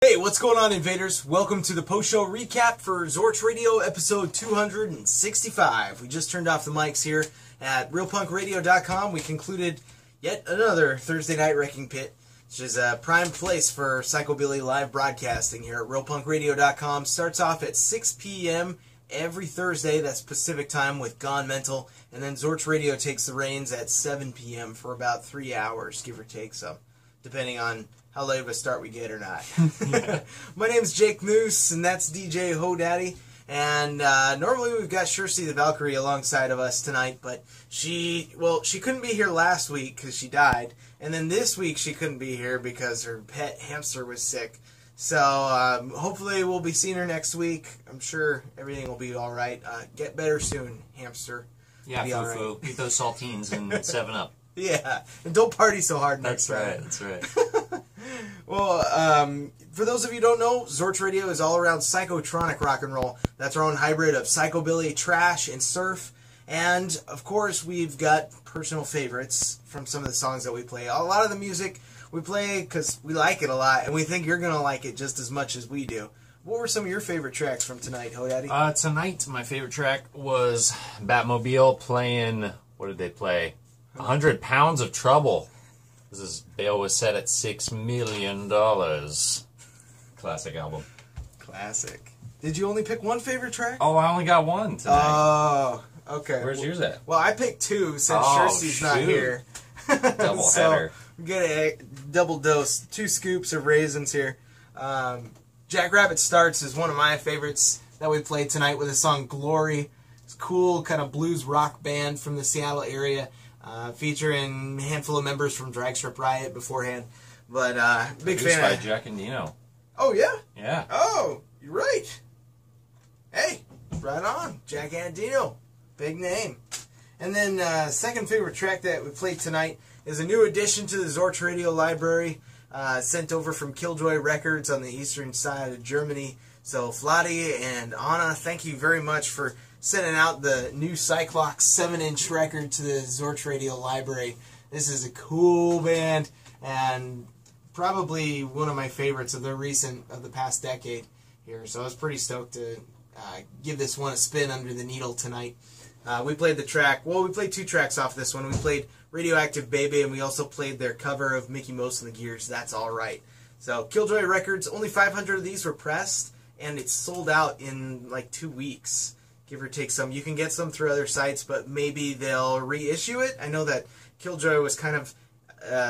Hey, what's going on, invaders? Welcome to the post-show recap for Zorch Radio episode 265. We just turned off the mics here at realpunkradio.com. We concluded yet another Thursday night Wrecking Pit, which is a prime place for Psychobilly live broadcasting here at realpunkradio.com. Starts off at 6 p.m. every Thursday, that's Pacific time, with Gone Mental. And then Zorch Radio takes the reins at 7 p.m. for about 3 hours, give or take some, depending on how late of a start we get or not. My name's Jake Moose, and that's DJ HoDaddy. And normally we've got Shirley the Valkyrie alongside of us tonight, but she couldn't be here last week because she died. And then this week she couldn't be here because her pet hamster was sick. So hopefully we'll be seeing her next week. I'm sure everything will be all right. Get better soon, hamster. Yeah, Foo-Foo. Eat those saltines and 7-Up. Yeah, and don't party so hard next time. That's right. Well, for those of you who don't know, Zorch Radio is all around psychotronic rock and roll. That's our own hybrid of psychobilly, trash, and surf. And, of course, we've got personal favorites from some of the songs that we play. A lot of the music we play because we like it a lot, and we think you're going to like it just as much as we do. What were some of your favorite tracks from tonight, HoDaddy? Tonight, my favorite track was Batmobile playing, what did they play? 100 Pounds of Trouble. This bail was set at $6 million. Classic album. Classic. Did you only pick one favorite track? Oh, I only got one tonight. Oh, okay. Where's yours at? Well, I picked two since Shirley's not here. Double header. We get a double dose, 2 scoops of raisins here. Jackrabbit Starts is one of my favorites that we played tonight with the song Glory. It's a cool kind of blues rock band from the Seattle area. Featuring a handful of members from Dragstrip Riot beforehand. But big Produced fan by of... Jack and Dino. Oh, yeah? Yeah. Oh, you're right. Hey, right on. Jack Andino. Big name. And then second favorite track that we played tonight is a new addition to the Zorch Radio library, sent over from Killjoy Records on the eastern side of Germany. So Vladi and Anna, thank you very much for sending out the new Cyclox 7-inch record to the Zorch Radio library. This is a cool band and probably one of my favorites of the past decade here. So I was pretty stoked to give this one a spin under the needle tonight. We played the track, well, we played 2 tracks off this one. We played Radioactive Baby, and we also played their cover of Mickey Mouse and the Gears, That's Alright. So Killjoy Records, only 500 of these were pressed, and it's sold out in like 2 weeks. Give or take some. You can get some through other sites, but maybe they'll reissue it. I know that Killjoy was kind of,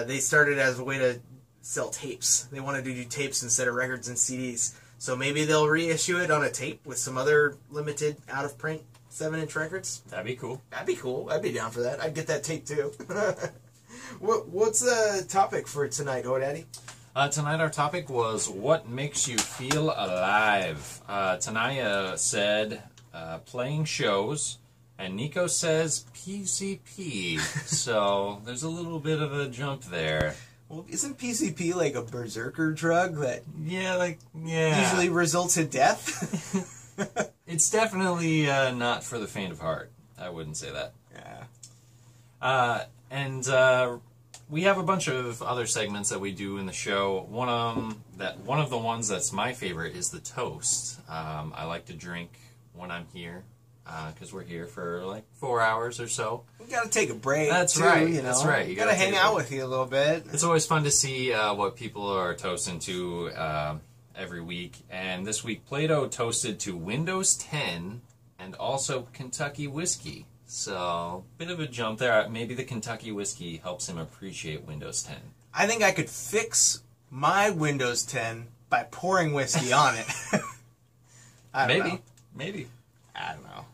they started as a way to sell tapes. They wanted to do tapes instead of records and CDs. So maybe they'll reissue it on a tape with some other limited, out-of-print 7-inch records. That'd be cool. That'd be cool. I'd be down for that. I'd get that tape too. What's the topic for tonight, HoDaddy? Tonight our topic was what makes you feel alive. Tanaya said... playing shows, and Nico says PCP, so there's a little bit of a jump there. Well, isn't PCP like a berserker drug that usually results in death? It's definitely not for the faint of heart. I wouldn't say that. Yeah. And we have a bunch of other segments that we do in the show. One of the ones that's my favorite is the toast. I like to drink when I'm here, because we're here for like 4 hours or so. We gotta take a break. That's too, right. You know? That's right. You gotta hang out with you a little bit. It's always fun to see what people are toasting to every week. And this week, Plato toasted to Windows 10 and also Kentucky whiskey. So, bit of a jump there. Maybe the Kentucky whiskey helps him appreciate Windows 10. I think I could fix my Windows 10 by pouring whiskey on it. I don't know. Maybe. I don't know.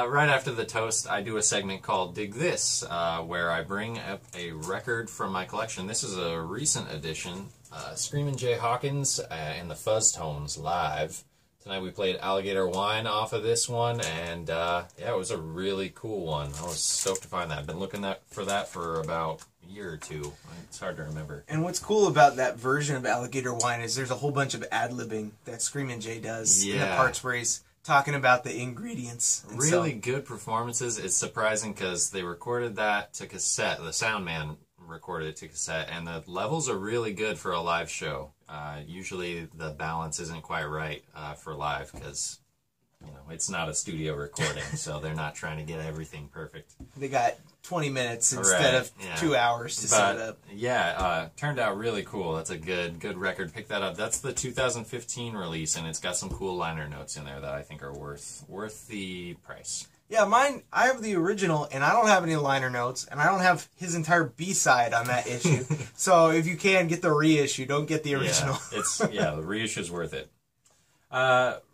Right after the toast, I do a segment called Dig This, where I bring up a record from my collection. This is a recent edition, Screamin' Jay Hawkins and the Fuzz Tones live. Tonight we played Alligator Wine off of this one, and yeah, it was a really cool one. I was stoked to find that. I've been looking for that for about a year or two. It's hard to remember. And what's cool about that version of Alligator Wine is there's a whole bunch of ad-libbing that Screamin' Jay does in the parts where he's talking about the ingredients. Really good performances. It's surprising because they recorded that to cassette. The sound man recorded it to cassette, and the levels are really good for a live show. Usually the balance isn't quite right for live because, it's not a studio recording, so they're not trying to get everything perfect. They got 20 minutes instead of 2 hours to set it up. Yeah, turned out really cool. That's a good record. Pick that up. That's the 2015 release, and it's got some cool liner notes in there that I think are worth the price. Yeah, mine, I have the original, and I don't have any liner notes, and I don't have his entire B-side on that issue. So if you can, get the reissue. Don't get the original. The reissue's worth it.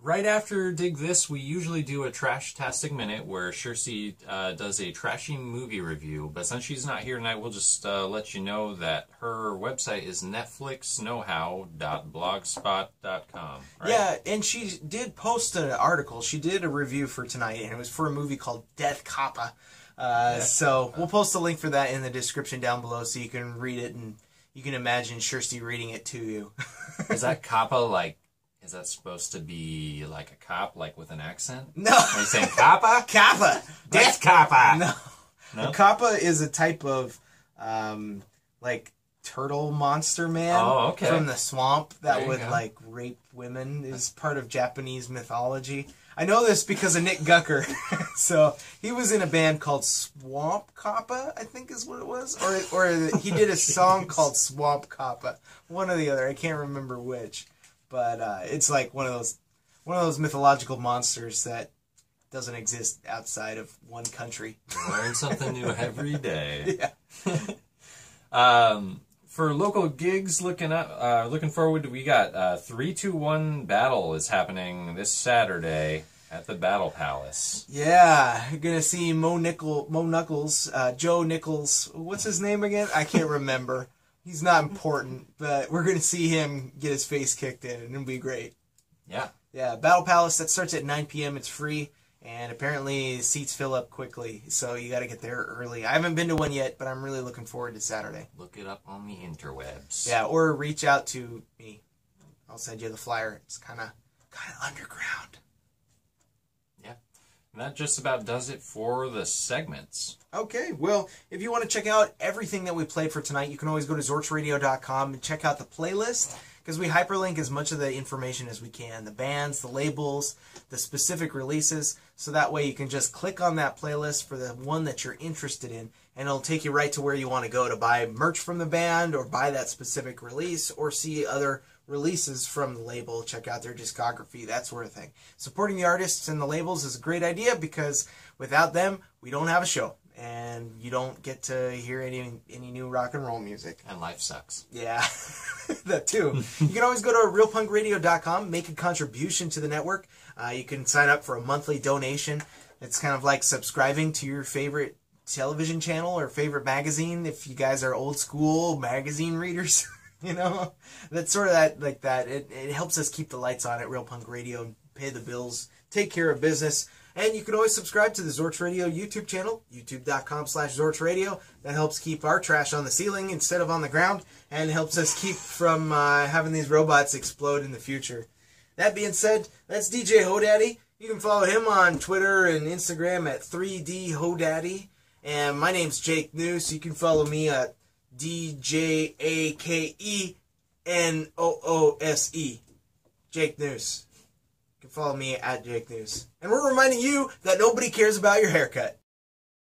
Right after Dig This, we usually do a Trash-tastic Minute where Shircy does a trashy movie review, but since she's not here tonight, we'll just let you know that her website is netflixknowhow.blogspot.com. Right? Yeah, and she did post an article. She did a review for tonight, and it was for a movie called Death Kappa. So we'll post a link for that in the description down below so you can read it, and you can imagine Shircy reading it to you. Is that Kappa is that supposed to be like a cop, like with an accent? No. Are you saying Kappa? Kappa. Death Kappa. No. Kappa is a type of, turtle monster man from the swamp that would, rape women. Is part of Japanese mythology. I know this because of Nick Gucker. So, he was in a band called Swamp Kappa, I think is what it was. Or he did a song called Swamp Kappa. One or the other. I can't remember which. But it's like one of those mythological monsters that doesn't exist outside of one country. Learn something new every day. Yeah. For local gigs, looking forward, we got 3-2-1 Battle is happening this Saturday at the Battle Palace. Yeah, you're gonna see Joe Nichols. What's his name again? I can't remember. He's not important, but we're going to see him get his face kicked in, and it'll be great. Yeah. Yeah, Battle Palace, that starts at 9 p.m. It's free, and apparently seats fill up quickly, so you got to get there early. I haven't been to one yet, but I'm really looking forward to Saturday. Look it up on the interwebs. Yeah, or reach out to me. I'll send you the flyer. It's kind of underground. Yeah. And that just about does it for the segments. Okay, well, if you want to check out everything that we played for tonight, you can always go to zorchradio.com and check out the playlist, because we hyperlink as much of the information as we can, the bands, the labels, the specific releases, so that way you can just click on that playlist for the one that you're interested in, and it'll take you right to where you want to go to buy merch from the band, or buy that specific release, or see other releases from the label, check out their discography, that sort of thing. Supporting the artists and the labels is a great idea, because without them, we don't have a show. And you don't get to hear any new rock and roll music. And life sucks. Yeah, that too. You can always go to realpunkradio.com, make a contribution to the network. You can sign up for a monthly donation. It's kind of like subscribing to your favorite television channel or favorite magazine. If you guys are old school magazine readers, that's sort of like that. It helps us keep the lights on at Real Punk Radio, pay the bills, take care of business. And you can always subscribe to the Zorch Radio YouTube channel, youtube.com/Zorch Radio. That helps keep our trash on the ceiling instead of on the ground, and helps us keep from having these robots explode in the future. That being said, that's DJ Hodaddy. You can follow him on Twitter and Instagram at 3DHodaddy. And my name's Jake Noose. You can follow me at DJAKENOOSE. Jake Noose. You can follow me at Jake News. And we're reminding you that nobody cares about your haircut.